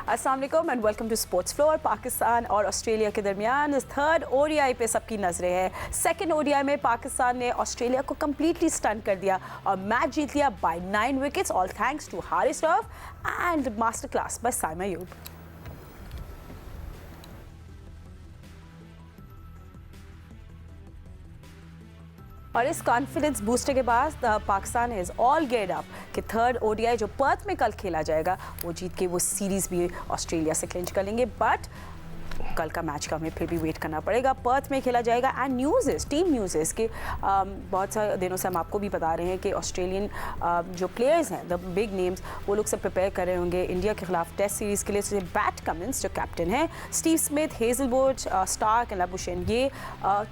अस्सलाम वालेकुम and welcome to sports floor. Pakistan और ऑस्ट्रेलिया के दरमियान इस थर्ड ओडीआई पे सबकी नजरें हैं। सेकंड ओडीआई में पाकिस्तान ने ऑस्ट्रेलिया को कंप्लीटली स्टन कर दिया और मैच जीत लिया by 9 wickets, all thanks to Haris Rauf and master class by Saima Ayub. और इस कॉन्फिडेंस बूस्टर के बाद Pakistan is all get up कि थर्ड ओडीआई जो पर्थ में कल खेला जाएगा वो जीत के वो सीरीज़ भी ऑस्ट्रेलिया से क्लिंच कर लेंगे। बट कल का मैच का हमें फिर भी वेट करना पड़ेगा। पर्थ में खेला जाएगा and news is team news is कि बहुत सारे दिनों से हम आपको भी बता रहे हैं कि ऑस्ट्रेलियन जो प्लेयर्स हैं द बिग नेम्स वो लोग सब प्रिपेयर कर रहे होंगे इंडिया के खिलाफ टेस्ट सीरीज़ के लिए। जैसे बैट कमिंस जो कैप्टन है, Steve Smith, Hazlewood, Starc and Labuschagne ये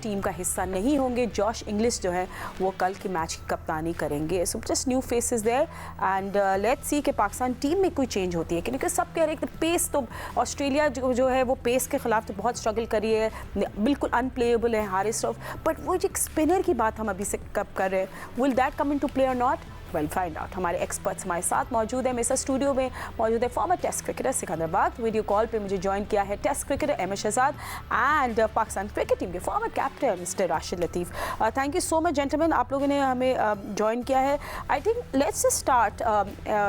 टीम का हिस्सा नहीं होंगे। जॉश इंग्लिश जो है वो कल के मैच की कप्तानी करेंगे। So just new faces there and let's see कि पाकिस्तान टीम में कोई चेंज होती है क्योंकि सब कह रहे हैं कि पेस तो ऑस्ट्रेलिया जो है वो पेस के खिलाफ तो बहुत स्ट्रगल करी है, बिल्कुल अनप्लेएबल है हारिस रऊफ। बट वो जो स्पिनर की बात हम अभी से कब कर रहे हैं, will that come into play और नॉट? Well find out. हमारे एक्सपर्ट्स हमारे साथ मौजूद है, मेरे साथ स्टूडियो में मौजूद है former test cricketer Secunderabad. Video call पे मुझे ज्वाइन किया है test cricketer Ahmed Shehzad and Pakistan cricket team के former captain mister Rashid Latif. Thank you so much gentleman, आप लोगों ने हमें ज्वाइन किया है। I think let's start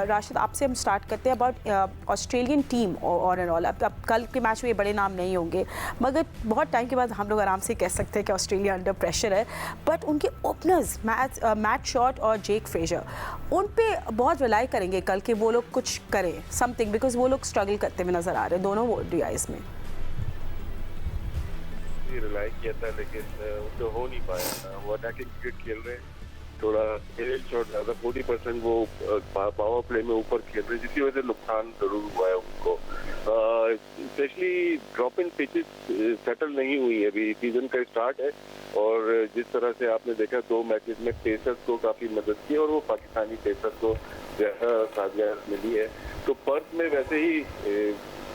Rashid, आपसे हम स्टार्ट करते हैं अबाउट ऑस्ट्रेलियन टीम और एंड ऑल। अब कल के मैच में ये बड़े नाम नहीं होंगे मगर बहुत टाइम के बाद हम लोग आराम से कह सकते हैं कि ऑस्ट्रेलिया अंडर प्रेशर है। बट उनके ओपनर्स मैट शॉट और जेक फ्रेजर उन पे बहुत रिलाई करेंगे कल के वो लोग कुछ करें समथिंग, बिकॉज वो लोग स्ट्रगल करते हुए नजर आ रहे हैं दोनों ओडीआईज में। रिलाई किया था लेकिन उनको हो नहीं पाया। वो अटैकिंग क्रिकेट खेल रहे हैं, थोड़ा एरियल शॉट ज़्यादा 40% वो पावर प्ले में ऊपर खेल रहे हैं जिसकी वजह से नुकसान जरूर हुआ है उनको। Specially drop in pitches settle नहीं हुई है, अभी सीजन का स्टार्ट है और जिस तरह से आपने देखा 2 मैचेस में पेसर्स को काफ़ी मदद की और वो पाकिस्तानी पेसर्स को ज़्यादा साजिश मिली है। तो पर्थ में वैसे ही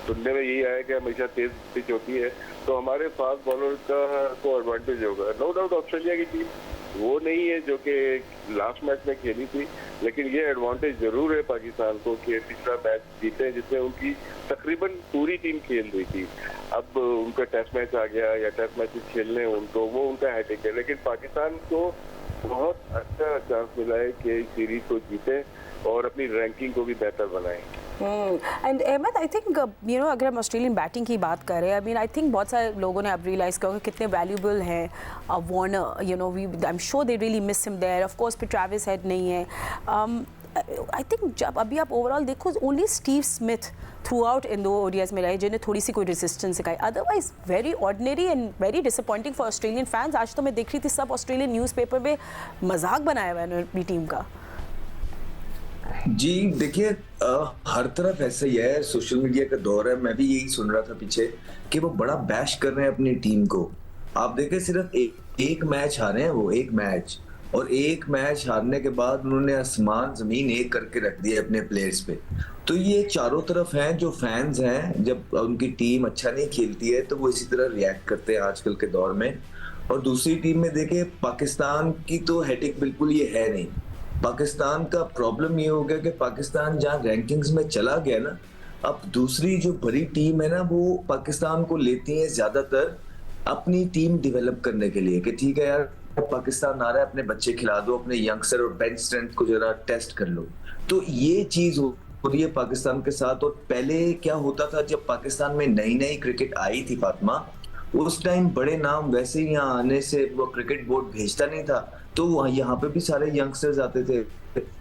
सुनने में यही आया कि हमेशा तेज पिच होती है तो हमारे फास्ट बॉलर का को एडवांटेज होगा। नो डाउट ऑस्ट्रेलिया की टीम वो नहीं है जो कि लास्ट मैच में खेली थी, लेकिन ये एडवांटेज जरूर है पाकिस्तान को कि पिछला मैच जीते जिसमें उनकी तकरीबन पूरी टीम खेल रही थी। अब उनका टेस्ट मैच आ गया या टेस्ट मैचेस खेलने उनको वो उनका हैट्रिक है, लेकिन पाकिस्तान को बहुत अच्छा चांस मिला है कि इस सीरीज को जीते और अपनी रैंकिंग को भी बेहतर बनाएं। एंड अहमद, आई थिंक अगर हम ऑस्ट्रेलियन बैटिंग की बात करें, आई मीन आई थिंक बहुत सारे लोगों ने अब रियलाइज़ किया कि कितने वैल्यूबल हैं Warner. We I am sure they really miss him there. Of course पे ट्रेविस हेड नहीं है। आई थिंक जब अभी आप ओवरऑल देखो only Steve Smith throughout इन दो ओडीआईज में रहे जिन्हें थोड़ी सी कोई रेजिस्टेंस दिखाई। Otherwise very ordinary and very disappointing for Australian fans. आज तो मैं देख रही थी सब ऑस्ट्रेलियन न्यूज़पेपर में मजाक बनाया हुआ है अपनी टीम का। जी देखिए, हर तरफ ऐसा ही है, सोशल मीडिया का दौर है। मैं भी यही सुन रहा था पीछे कि वो बड़ा बैश कर रहे हैं अपनी टीम को। आप देखें सिर्फ एक मैच हारे हैं वो, एक मैच, और एक मैच हारने के बाद उन्होंने आसमान जमीन एक करके रख दिया अपने प्लेयर्स पे। तो ये चारों तरफ हैं जो फैंस हैं, जब उनकी टीम अच्छा नहीं खेलती है तो वो इसी तरह रिएक्ट करते हैं आजकल के दौर में। और दूसरी टीम में देखें, पाकिस्तान की तो हेडिक बिल्कुल ये है नहीं। पाकिस्तान का प्रॉब्लम ये हो गया कि पाकिस्तान जहाँ रैंकिंग्स में चला गया ना, अब दूसरी जो बड़ी टीम है ना वो पाकिस्तान को लेती है ज्यादातर अपनी टीम डेवलप करने के लिए कि ठीक है यार पाकिस्तान आ रहा है, अपने बच्चे खिला दो, अपने यंगस्टर और बेंच स्ट्रेंथ को जरा टेस्ट कर लो। तो ये चीज हो रही है पाकिस्तान के साथ। और पहले क्या होता था, जब पाकिस्तान में नई नई क्रिकेट आई थी फातिमा, उस टाइम बड़े नाम वैसे ही यहाँ आने से वो क्रिकेट बोर्ड भेजता नहीं था, तो यहाँ पे भी सारे यंगस्टर्स आते थे।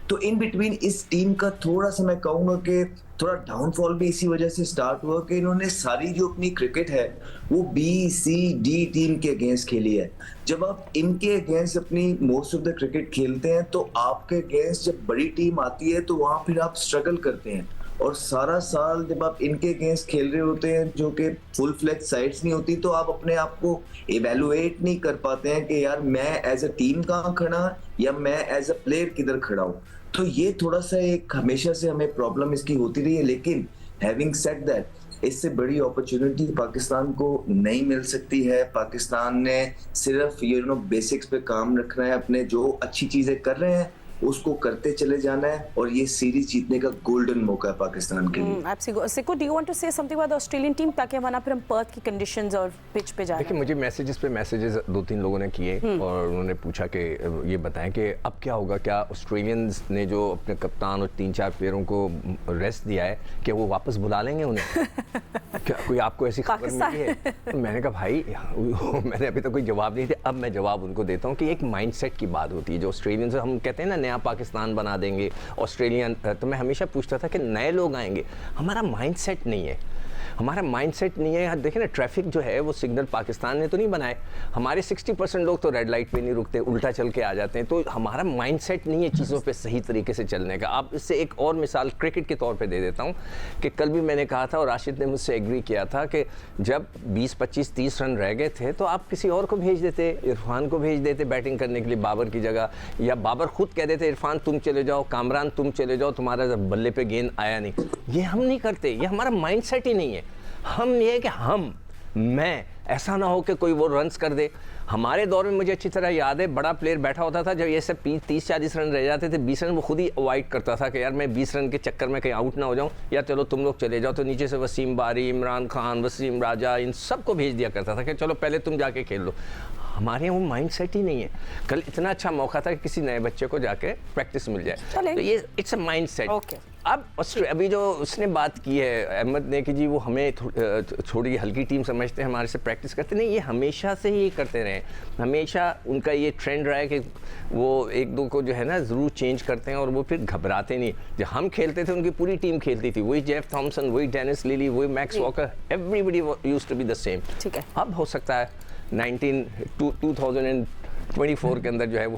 तो इन बिटवीन इस टीम का थोड़ा सा मैं कहूंगा कि थोड़ा डाउनफॉल भी इसी वजह से स्टार्ट हुआ कि इन्होंने सारी जो अपनी क्रिकेट है वो B-C-D टीम के अगेंस्ट खेली है। जब आप इनके अगेंस्ट अपनी मोस्ट ऑफ द क्रिकेट खेलते हैं तो आपके अगेंस्ट जब बड़ी टीम आती है तो वहां फिर आप स्ट्रगल करते हैं। और सारा साल जब आप इनके अगेंस्ट खेल रहे होते हैं जो कि फुल फ्लैग साइड्स नहीं होती, तो आप अपने आप को इवेलुएट नहीं कर पाते हैं कि यार मैं एज अ टीम कहाँ खड़ा या मैं एज अ प्लेयर किधर खड़ा हूँ। तो ये थोड़ा सा एक हमेशा से हमें प्रॉब्लम इसकी होती रही है। लेकिन हैविंग सेड दैट, इससे बड़ी अपॉर्चुनिटी पाकिस्तान को नहीं मिल सकती है। पाकिस्तान ने सिर्फ बेसिक्स पे काम रखना है, अपने जो अच्छी चीजें कर रहे हैं उसको करते चले जाना है और ये सीरीज जीतने का गोल्डन मौका है पाकिस्तान के लिए। सिको, do you want to say something about the Australian team, ताकि हम फिर हम पर्थ की कंडीशंस और पिच पे जाए? देखिए, मुझे मैसेजेस 2-3 लोगों ने किए और उन्होंने पूछा कि ये बताएं कि अब क्या होगा, क्या ऑस्ट्रेलियंस ने जो अपने कप्तान और 3-4 प्लेयरों को रेस्ट दिया है, क्या वो वापस बुला लेंगे उन्हें? क्या कोई आपको ऐसी खबर मिली है? तो मैंने कहा भाई, मैंने अभी तक कोई जवाब नहीं दिया, अब मैं जवाब उनको देता हूँ कि एक माइंडसेट की बात होती है। जो ऑस्ट्रेलियंस हम कहते हैं ना नया पाकिस्तान बना देंगे ऑस्ट्रेलियन, तो मैं हमेशा पूछता था कि नए लोग आएंगे, हमारा माइंडसेट नहीं है, हमारा माइंडसेट नहीं है। देखिए ना, ट्रैफिक जो है वो सिग्नल पाकिस्तान ने तो नहीं बनाए, हमारे 60% लोग तो रेड लाइट पे नहीं रुकते, उल्टा चल के आ जाते हैं। तो हमारा माइंडसेट नहीं है चीज़ों पे सही तरीके से चलने का। आप इससे एक और मिसाल क्रिकेट के तौर पे दे देता हूँ कि कल भी मैंने कहा था और राशिद ने मुझसे एग्री किया था कि जब 20, 25, 30 रन रह गए थे तो आप किसी और को भेज देते, इरफान को भेज देते बैटिंग करने के लिए बाबर की जगह, या बाबर खुद कह देते इरफान तुम चले जाओ, कामरान तुम चले जाओ, तुम्हारा बल्ले पे गेंद आया नहीं। ये हम नहीं करते, ये हमारा माइंडसेट ही नहीं है। हम ये कि मैं ऐसा ना हो कि कोई वो रन्स कर दे। हमारे दौर में मुझे अच्छी तरह याद है, बड़ा प्लेयर बैठा होता था, जब ये सब 30-40 रन रह जाते थे, 20 रन, वो खुद ही अवॉइड करता था कि यार मैं 20 रन के चक्कर में कहीं आउट ना हो जाऊं, या चलो तुम लोग चले जाओ। तो नीचे से वसीम बारी, इमरान खान, वसीम राजा, इन सबको भेज दिया करता था कि चलो पहले तुम जाके खेल लो। हमारे यहाँ वो माइंडसेट ही नहीं है। कल इतना अच्छा मौका था कि किसी नए बच्चे को जाके प्रैक्टिस मिल जाए, तो ये इट्स अ माइंडसेट। अब अभी जो उसने बात की है अहमद ने कि जी वो हमें थोड़ी हल्की टीम समझते हैं, हमारे से प्रैक्टिस करते नहीं, ये हमेशा से ही करते रहे, हमेशा उनका ये ट्रेंड रहा है कि वो एक दो को जो है ना ज़रूर चेंज करते हैं और वो फिर घबराते नहीं। जब हम खेलते थे उनकी पूरी टीम खेलती थी, वही जेफ थॉमसन, वही डेनिस लिली, वही Max Walker, everybody used to be the same. ठीक है, अब हो सकता है 2024 के अंदर जो है वो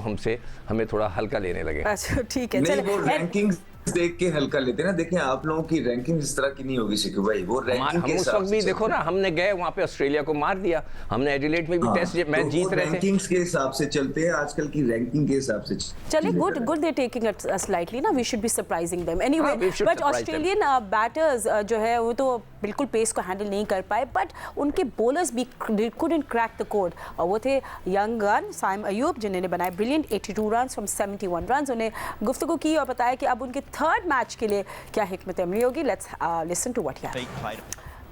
हमें थोड़ा हल्का लेने लगे। अच्छा ठीक है, नहीं वो रैंकिंग्स देख के हल्का लेते ना। देखिए आप लोगों की रैंकिंग इस तरह की नहीं होगी शिकू भाई, वो रैंकिंग के उस वक्त भी देखो ना, हमने गए वहाँ पे ऑस्ट्रेलिया को मार दिया, हमने एडिलेड में भी टेस्ट मैच जीत रहे थे। रैंकिंग्स के हिसाब से चलते हैं, आजकल की रैंकिंग के हिसाब से। चलिए, good they taking it slightly ना, we should be surprising them anyway. But Australian batters जो है वो तो बिल्कुल पेस को हैंडल नहीं कर पाए, बट उनके बॉलर्स भी couldn't crack the code, और वो थे यंग गन साइम अयूब, जिन्होंने बनाए ब्रिलियंट 82 रन फ्रॉम 71 रन। उन्हें गुफ्तगू की और बताया कि अब उनके थर्ड मैच के लिए क्या हिकमत अमली होगी। Let's listen to what he had.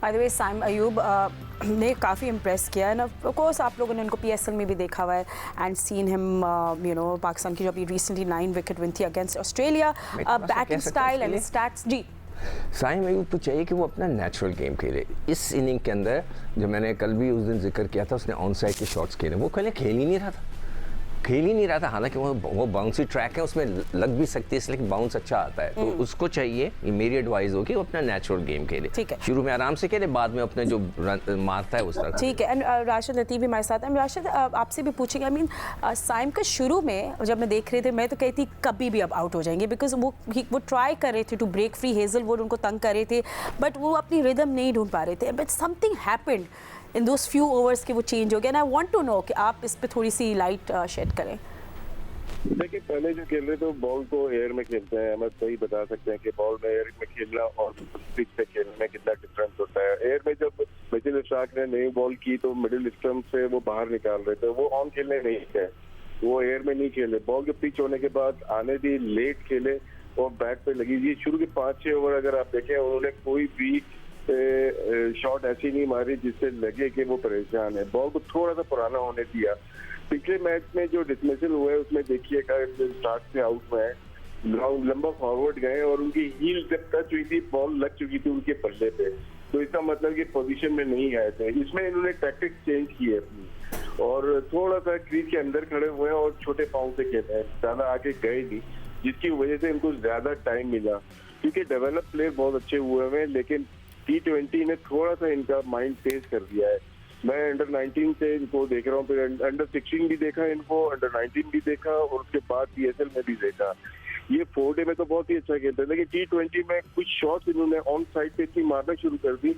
By the way, Saim Ayub ने काफ़ी इम्प्रेस किया है ना। ऑफ कोर्स आप लोगों ने उनको PSL में भी देखा हुआ है and seen him you know Pakistan की जो अभी रिसेंटली 9 विकेट विन थी against Australia, batting style and stats. जी, साइम अयूब तो चाहिए कि वो अपना नेचुरल गेम खेले। इस इनिंग के अंदर जो मैंने कल भी उस दिन जिक्र किया था, उसने ऑन साइड के शॉट्स खेले, वो पहले खेल ही नहीं रहा था। हालांकि वो बाउंसी ट्रैक है, उसमें लग भी सकती है इसलिए कि बाउंस अच्छा आता है, तो उसको चाहिए, ये मेरी एडवाइस होगी, वो अपना नेचुरल गेम खेले। ठीक है, शुरू में आराम से खेले, बाद में अपने जो मारता है उस तरह। ठीक है। एंड राशिद लतीफ़ भी हमारे साथ हैं। राशिद, आपसे भी पूछेंगे, आई मीन साइम का शुरू में जब मैं देख रहे थे, मैं तो कहती कभी भी अब आउट हो जाएंगे, बिकॉज वो ट्राई कर रहे थे टू ब्रेक फ्री, हेजलवुड उनको तंग कर रहे थे, बट वो अपनी रिदम नहीं ढूंढ पा रहे थे। But something happened in those few overs के वो चेंज हो गया, and I want to know कि आप इस पे थोड़ी सी लाइट शेड करें। देखिए, पहले जो खेल रहे थे बॉल को एयर में खेलते हैं, हम सही बता सकते हैं कि बॉल में एयर में खेलना और पिच पे खेलने में कितना डिफरेंस होता है। एयर में जब मिचेल स्टार्क ने नई बॉल की तो मिडिल स्टंप से वो बाहर निकाल रहे थे, वो ऑन खेलने नहीं गए, वो एयर में नहीं खेले। बॉल के पिच होने के बाद आने दी, लेट खेले और बैट पे लगी हुई। शुरू के 5-6 ओवर अगर आप देखें, उन्होंने कोई भी शॉट ऐसी नहीं मारी जिससे लगे कि वो परेशान है। बॉल को थोड़ा सा पुराना होने दिया। पिछले मैच में जो डिसमिसल हुए उसमें देखिएगा, स्टार्ट से आउट में है, लंबा फॉरवर्ड गए और उनकी हील जब टच हुई थी, बॉल लग चुकी थी उनके पल्ले पे, तो इसका मतलब कि पोजीशन में नहीं आए थे। इसमें इन्होंने टैक्टिक्स चेंज की है अपनी और थोड़ा सा क्रीज के अंदर खड़े हुए हैं और छोटे पाँव से खेले हैं, ज्यादा आगे गए नहीं, जिसकी वजह से इनको ज्यादा टाइम मिला। क्योंकि डेवलप प्लेयर बहुत अच्छे हुए हैं, लेकिन T20 ने थोड़ा सा इनका माइंड तेज कर दिया है। मैं अंडर 19 से इनको देख रहा हूँ, फिर अंडर 16 भी देखा इनको, अंडर 19 भी देखा और उसके बाद PSL में भी देखा। ये 4 डे में तो बहुत ही अच्छा खेलते हैं, लेकिन T20 में कुछ शॉट्स इन्होंने ऑन साइड पे इतनी मारना शुरू कर दी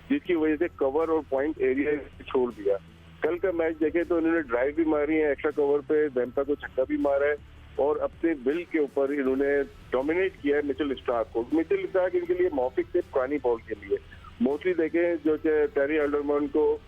जिसकी वजह से कवर और पॉइंट एरिया छोड़ दिया। कल का मैच देखे तो इन्होंने ड्राइव भी मारी है एक्स्ट्रा कवर पे, वेम्पा को छक्का भी मारा है और अपने बिल के ऊपर इन्होंने डोमिनेट किया है मिचेल स्टार्क को। मिचेल स्टार्क इनके लिए मौफिक थे पुरानी बॉल के लिए। मोस्टली देखें जो टेरी एल्डरमैन को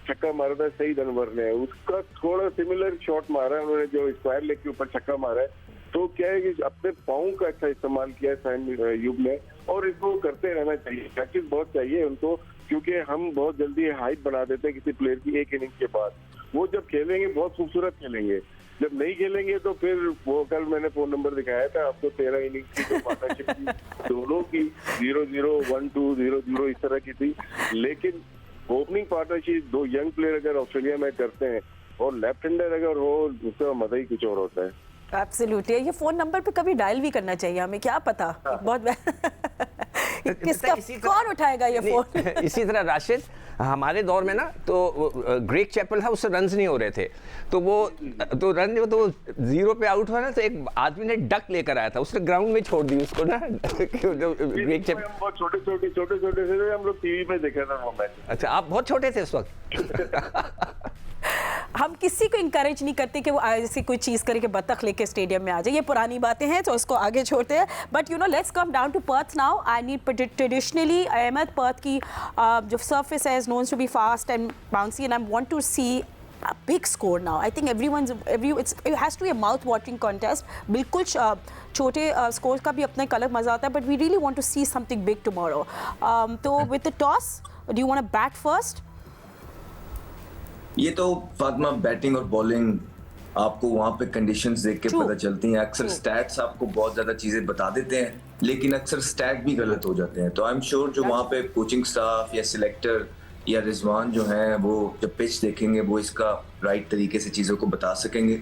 छक्का मारा था सईद अनवर ने, उसका थोड़ा सिमिलर शॉट मारा है उन्होंने, जो स्क्वायर लेग के ऊपर छक्का मारा है, तो क्या है कि अपने पाँव का अच्छा इस्तेमाल किया है साइन युग ने, और इसको करते रहना चाहिए। प्रैक्टिस बहुत चाहिए उनको, क्योंकि हम बहुत जल्दी हाइट बना देते हैं किसी प्लेयर की एक इनिंग के बाद। वो जब खेलेंगे बहुत खूबसूरत खेलेंगे, जब नहीं खेलेंगे तो फिर वो, कल मैंने फोन नंबर दिखाया था आपको, 13 इनिंग की जो पार्टनरशिप थी दोनों की 0-0, 1-2, 0-0 इस तरह की थी। लेकिन ओपनिंग पार्टनरशिप दो यंग प्लेयर अगर ऑस्ट्रेलिया में करते हैं और लेफ्ट हैंडर अगर हो, उसका मजा ही कुछ और होता है। एब्सोल्युटली। ये फोन नंबर पे कभी डायल भी करना चाहिए हमें, क्या पता बहुत किसका कौन उठाएगा ये फोन। इसी तरह राशिद, हमारे दौर में ना तो ग्रेग चैपल था, उससे रन्स नहीं हो रहे थे, तो वो तो रन जो तो 0 पे आउट हुआ ना, तो एक आदमी ने डक लेकर आया था, उसने ग्राउंड में छोड़ दी उसको ना। ग्रेग चैपल बहुत छोटे से हम लोग टीवी में देखा था वो मैच। अच्छा, आप बहुत छोटे थे उस वक्त। हम किसी को इंकरेज नहीं करते कि वो ऐसी कोई चीज़ करे कि बत्तख लेके स्टेडियम में आ जाए, ये पुरानी बातें हैं तो उसको आगे छोड़ते हैं। But you know, let's come down to Perth now. I need traditionally Ahmed, Perth की जो सर्फेस है is known to be fast and bouncy, and I want to see a big score now. I think it has to be a mouth-watering contest. बिल्कुल छोटे scores का भी अपना एक अलग मजा आता है, but we really want to see something big tomorrow. तो with the toss, do you want to bat first? ये तो फातिमा, बैटिंग और बॉलिंग आपको वहाँ पे कंडीशंस देख के True. पता चलती हैं। अक्सर स्टैट्स आपको बहुत ज्यादा चीजें बता देते हैं, लेकिन अक्सर स्टैट भी गलत हो जाते हैं। तो आई एम श्योर जो वहाँ पे कोचिंग स्टाफ या सिलेक्टर या रिजवान जो हैं, वो जब पिच देखेंगे वो इसका राइट तरीके से चीज़ों को बता सकेंगे।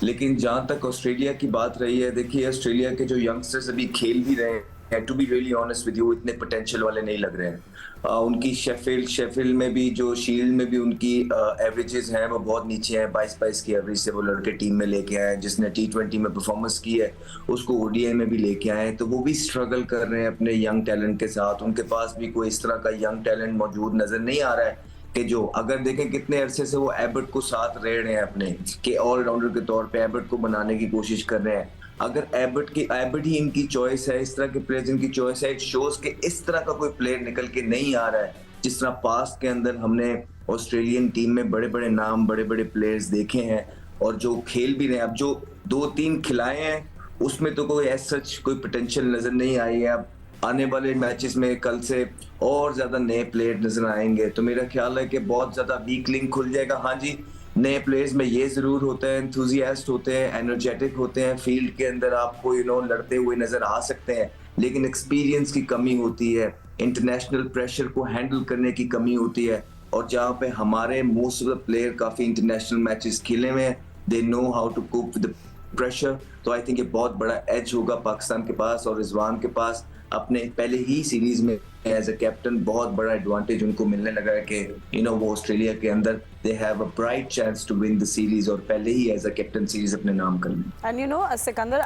लेकिन जहाँ तक ऑस्ट्रेलिया की बात रही है, देखिए ऑस्ट्रेलिया के जो यंगस्टर्स अभी खेल भी रहे हैं, to be really honest with you, इतने पोटेंशियल वाले नहीं लग रहे हैं। उनकी शेफील्ड में भी, जो शील्ड में भी उनकी एवरेजेस हैं वो बहुत नीचे हैं। 22 की एवरेज से वो लड़के टीम में लेके आए, जिसने T20 में परफॉर्मेंस की है उसको ODI में भी लेके आए, तो वो भी स्ट्रगल कर रहे हैं अपने यंग टैलेंट के साथ। उनके पास भी कोई इस तरह का यंग टैलेंट मौजूद नजर नहीं आ रहा है कि जो, अगर देखें कितने अरसे से वो एबर्ट को साथ रह रहे हैं अपने के ऑलराउंडर के तौर पे एबर्ट को बनाने की कोशिश कर रहे हैं। अगर एबर्ट ही इनकी चॉइस है, इस तरह के प्लेयर्स इनकी चॉइस है, इट शोज कि इस तरह का कोई प्लेयर निकल के नहीं आ रहा है। जिस तरह पास्ट के अंदर हमने ऑस्ट्रेलियन टीम में बड़े बड़े नाम, बड़े बड़े प्लेयर्स देखे हैं और जो खेल भी रहे हैं, अब जो 2-3 खिलाए हैं उसमें तो कोई ऐसा कोई पोटेंशियल नजर नहीं आई है। अब आने वाले मैचेस में कल से और ज्यादा नए प्लेयर नजर आएंगे, तो मेरा ख्याल है कि बहुत ज्यादा वीक लिंक खुल जाएगा। हाँ जी, नए प्लेयर्स में ये जरूर होता है, एंथुजियास्ट होते हैं, एनर्जेटिक होते हैं, फील्ड के अंदर आपको लड़ते हुए नजर आ सकते हैं, लेकिन एक्सपीरियंस की कमी होती है, इंटरनेशनल प्रेशर को हैंडल करने की कमी होती है। और जहाँ पे हमारे मोस्ट ऑफ द प्लेयर काफी इंटरनेशनल मैचेस खेले हुए हैं, they know how to cope with the pressure. तो आई थिंक ये बहुत बड़ा एज होगा पाकिस्तान के पास और रिजवान के पास। अपने पहले ही सीरीज में एज अ कैप्टन बहुत बड़ा एडवांटेज उनको मिलने लगा है कि वो ऑस्ट्रेलिया के अंदर they have a bright chance to win the series और पहले ही एज अ कैप्टन सीरीज अपने नाम कर लें। एंड यू नो सिकंदर,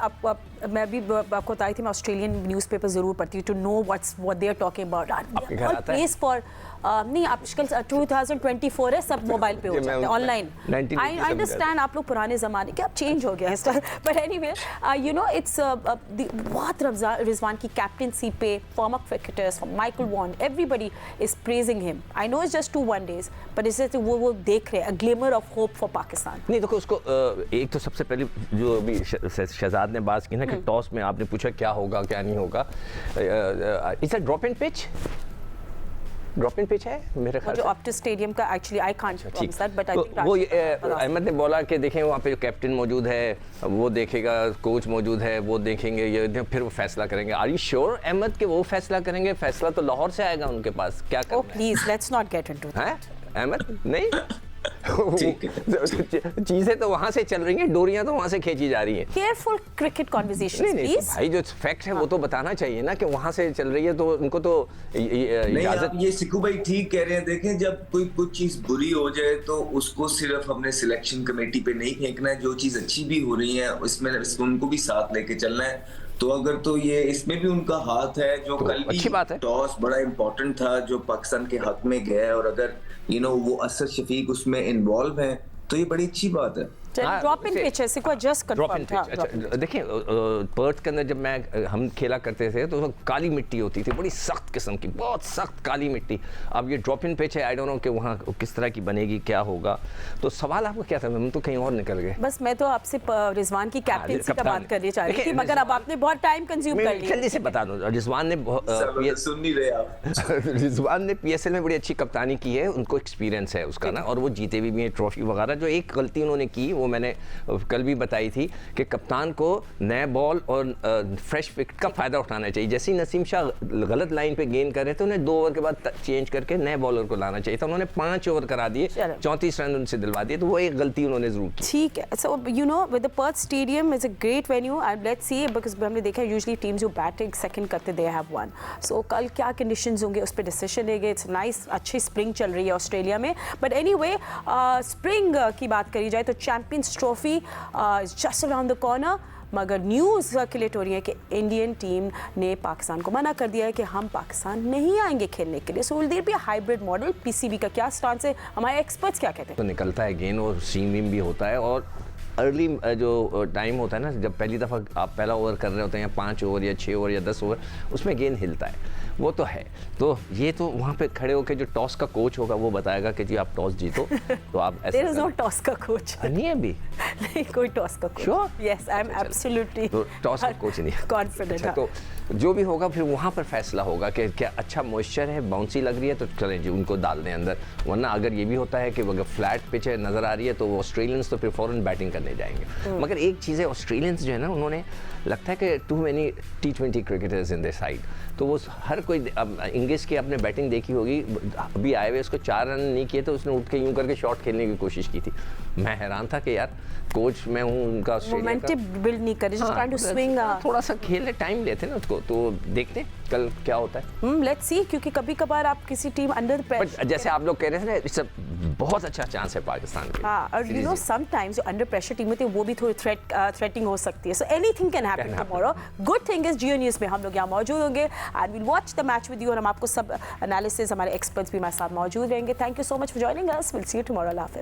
मैं भी आपको बताई थी, मैं ऑस्ट्रेलियन न्यूज़पेपर जरूर पढ़ती हूँ to know what they are talking about. Place for नहीं, आजकल 2024 है, सब मोबाइल पे हो जाते हैं, ऑनलाइन। आई अंडरस्टैंड आप लोग पुराने ज़माने के, अब चेंज हो गया है, but anyway you know it's बहुत रिजवान की कैप्टनसी पे former cricketers, Michael Vaughan, everybody is praising him. I know it's just 2 1 days, but इससे वो देख रहे हैं, a glimmer of hope for Pakistan. नहीं देखो, उसको एक तो सबसे पहले जो अभी शहजाद ने बात की ना कि टॉस में आपने पूछा क्या होगा क्या नहीं होगा, it's a drop in pitch है मेरे ख्याल से। ऑप्टिस स्टेडियम का actually I can't promise that, but I think वो अहमद ने बोला कि देखें वहाँ पे जो कैप्टन मौजूद है वो देखेगा, कोच मौजूद है वो देखेंगे, ये फिर वो फैसला करेंगे। आर यू श्योर अहमद कि वो फैसला करेंगे? फैसला तो लाहौर से आएगा उनके पास, क्या करना है? Please let's not get into that. Ahmed नहीं चीजें तो वहां से चल रही हैं, डोरियां तो वहां से खींची जा रही हैं। Careful cricket conversations please. भाई जो फैक्ट है वो तो बताना चाहिए ना कि वहां से चल रही है, तो उनको तो इजाजत। ये सिक्कू भाई ठीक कह रहे हैं। देखें, जब कोई कुछ चीज बुरी हो जाए तो उसको सिर्फ हमने सिलेक्शन कमेटी पे नहीं फेंकना है, जो चीज अच्छी भी हो रही है उसमें उनको भी साथ लेके चलना है। तो अगर तो ये इसमें भी उनका हाथ है, जो तो कल भी टॉस बड़ा इंपॉर्टेंट था जो पाकिस्तान के हक में गया है, और अगर वो असद शफीक उसमें इन्वॉल्व है तो ये बड़ी अच्छी बात है। ड्रॉप इन पिच है, सिर्फ just drop in confirm pitch. अच्छा देखिए पर्थ के अंदर जब हम खेला करते थे तो उसमें काली मिट्टी होती थी, बड़ी सख्त किस्म की, बहुत सख्त काली मिट्टी। अब ये ड्रॉप इन पिच है, आई डोंट नो कि वहाँ किस तरह की बनेगी, क्या होगा। तो सवाल आपको क्या था? हम तो कहीं और निकल गए। बस मैं तो आपसे रिजवान की कैप्टेंसी का कप्तान। बात करनी चाह रही थी, देखिए, मगर अब आपने बहुत टाइम कंज्यूम कर लिया। जल्दी से बता दो। रिजवान ने सुन नहीं रहे आप। रिजवान ने पीएसएल में बड़ी अच्छी कप्तानी की है, उनको एक्सपीरियंस है उसका ना, और वो जीते भी हैं ट्रॉफी वगैरह। जो एक गलती उन्होंने की वो मैंने कल भी बताई थी कि कप्तान को नए बॉल और फ्रेश विकेट का फायदा उठाना चाहिए। जैसे ही नसीम शाह गलत लाइन पे गेंद कर रहे थे, उन्हें 2 ओवर के बाद चेंज करके नए बॉलर को लाना चाहिए था। उन्होंने 5 ओवर करा दिए, 34 रन उनसे दिलवा दिए, तो वो एक गलती उन्होंने जरूर की। ठीक है, so you know with the path stadium is a great venue and let's C, because हमने देखा यूजुअली टीम्स जो बैटिंग सेकंड करते दे हैव वन। सो कल क्या कंडीशंस होंगे उस पर डिसीजन लेंगे। इट्स नाइस, अच्छी स्प्रिंग चल रही है ऑस्ट्रेलिया में। बट एनीवे स्प्रिंग की बात करी जाए तो champions trophy is just around the corner, मगर न्यूज़ सर्कुलेट हो रही है कि इंडियन टीम ने पाकिस्तान को मना कर दिया है कि हम पाकिस्तान नहीं आएंगे खेलने के लिए। So will there be a hybrid model? PCB का क्या स्टांस है, हमारे एक्सपर्ट्स क्या कहते हैं? तो निकलता है गेंद और सीम वीम भी होता है, और अर्ली जो टाइम होता है ना, जब पहली दफ़ा आप पहला ओवर कर रहे होते हैं, या 5 ओवर या 6 ओवर या 10 ओवर, उसमें गेंद हिलता है, वो तो है। तो ये तो वहाँ पे खड़े होकर जो टॉस का कोच होगा वो बताएगा कि जी आप टॉस जीतो तो आप ऐसे देयर इज नो टॉस का कोच। नहीं है भी नहीं, कोई टॉस का coach. Sure? Yes, I am absolutely तो टॉस का कोच नहीं है। कॉन्फिडेंट। अच्छा, तो जो भी होगा फिर वहाँ पर फैसला होगा कि क्या अच्छा मॉइस्चर है, बाउंसी लग रही है तो चलें जी उनको डाल दें अंदर। वरना अगर ये भी होता है कि अगर फ्लैट पिच है नज़र आ रही है तो ऑस्ट्रेलियंस तो फिर फ़ौरन बैटिंग करने जाएंगे। मगर एक चीज़ है, ऑस्ट्रेलियंस जो है ना, उन्होंने लगता है कि too many T20 cricketers in the side, तो वो हर कोई, अब इंग्लिश की आपने बैटिंग देखी होगी, अभी आए हुए उसको 4 रन नहीं किए तो उसने उठ के यूं करके शॉट खेलने की कोशिश की थी। मैं हैरान था कि यार कोच मैं हूँ उनका, मोमेंटम बिल्ड नहीं कर, जस्ट ट्राइंग टू स्विंग। थोड़ा सा खेलने टाइम लेते ना उसको, तो देखते हैं कल क्या होता है। लेट्स सी, क्योंकि कभी कभार आप किसी टीम अंडर प्रेशर, जैसे आप लोग कह रहे थे ना, इट्स बहुत अच्छा चांस है पाकिस्तान के। हाँ, और यू नो समटाइम्स जो अंडर प्रेशर टीम होती है वो भी थोड़ी थ्रेटिंग हो सकती है। So anything can happen tomorrow. Good thing is Jio news में हम लोग यहाँ मौजूद होंगे and will watch the match with you, और हम आपको सब एनालिसिस, हमारे एक्सपर्ट्स भी हमारे साथ मौजूद रहेंगे। Thank you so much for joining us. Will see you tomorrow. अल्लाह हाफिज़।